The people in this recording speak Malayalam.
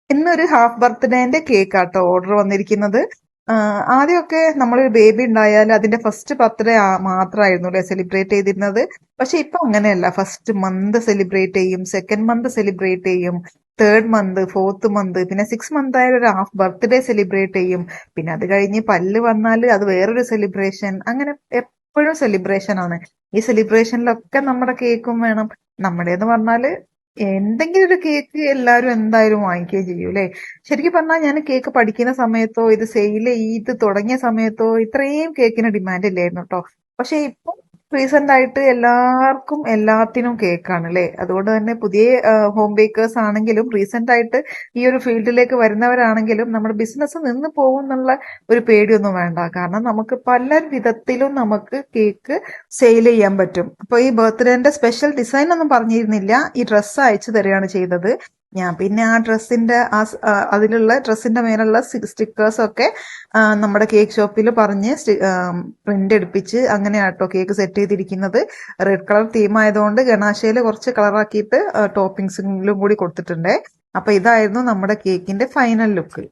ഇന്നൊരു ഹാഫ് ബർത്ത്ഡേന്റെ കേക്ക് ആട്ടോ ഓർഡർ വന്നിരിക്കുന്നത്. ആദ്യമൊക്കെ നമ്മൾ ബേബി ഉണ്ടായാൽ അതിന്റെ ഫസ്റ്റ് ബർത്ത്ഡേ മാത്രമായിരുന്നു അല്ലെ സെലിബ്രേറ്റ് ചെയ്തിരുന്നത്. പക്ഷെ ഇപ്പൊ അങ്ങനെയല്ല. ഫസ്റ്റ് മന്ത് സെലിബ്രേറ്റ് ചെയ്യും, സെക്കൻഡ് മന്ത് സെലിബ്രേറ്റ് ചെയ്യും, തേർഡ് മന്ത്, ഫോർത്ത് മന്ത്, പിന്നെ 6 മന്ത് ആയാലും ഒരു ഹാഫ് ബർത്ത്ഡേ സെലിബ്രേറ്റ് ചെയ്യും. പിന്നെ അത് കഴിഞ്ഞ് പല്ല് വന്നാൽ അത് വേറൊരു സെലിബ്രേഷൻ. അങ്ങനെ എപ്പോഴും സെലിബ്രേഷൻ ആണ്. ഈ സെലിബ്രേഷനിലൊക്കെ നമ്മുടെ കേക്കും വേണം. നമ്മുടേന്ന് പറഞ്ഞാല് എന്തെങ്കിലും ഒരു കേക്ക് എല്ലാവരും എന്തായാലും വാങ്ങിക്കുകയും ചെയ്യും അല്ലെ. ശരിക്കും പറഞ്ഞാൽ ഞാൻ കേക്ക് പഠിക്കുന്ന സമയത്തോ ഇത് സെയിൽ ചെയ്ത് തുടങ്ങിയ സമയത്തോ ഇത്രയും കേക്കിന് ഡിമാൻഡ് ഇല്ലായിരുന്നു കേട്ടോ. പക്ഷെ ഇപ്പൊ റീസെന്റ് ആയിട്ട് എല്ലാവർക്കും എല്ലാത്തിനും കേക്കാണ് അല്ലെ. അതുകൊണ്ട് തന്നെ പുതിയ ഹോം ബേക്കേഴ്സ് ആണെങ്കിലും റീസെന്റ് ആയിട്ട് ഈ ഒരു ഫീൽഡിലേക്ക് വരുന്നവരാണെങ്കിലും നമ്മുടെ ബിസിനസ് നിന്ന് പോകും എന്നുള്ള ഒരു പേടിയൊന്നും വേണ്ട. കാരണം നമുക്ക് പല വിധത്തിലും നമുക്ക് കേക്ക് സെയിൽ ചെയ്യാൻ പറ്റും. അപ്പൊ ഈ ബർത്ത്ഡേന്റെ സ്പെഷ്യൽ ഡിസൈൻ ഒന്നും പറഞ്ഞിരുന്നില്ല, ഈ ഡ്രസ്സ് അയച്ചു തരികയാണ് ചെയ്തത്. ഞാൻ പിന്നെ ആ ഡ്രസ്സിന്റെ അതിലുള്ള ഡ്രസ്സിന്റെ മേലുള്ള സ്റ്റിക്കേഴ്സ് ഒക്കെ നമ്മുടെ കേക്ക് ഷോപ്പിൽ പറഞ്ഞ് പ്രിന്റ് എടുപ്പിച്ച് അങ്ങനെയാട്ടോ കേക്ക് സെറ്റ് ചെയ്തിരിക്കുന്നത്. റെഡ് കളർ തീം ആയതുകൊണ്ട് ഗണാശയിൽ കുറച്ച് കളറാക്കിയിട്ട് ടോപ്പിംഗ്സിലും കൂടി കൊടുത്തിട്ടുണ്ട്. അപ്പൊ ഇതായിരുന്നു നമ്മുടെ കേക്കിന്റെ ഫൈനൽ ലുക്ക്.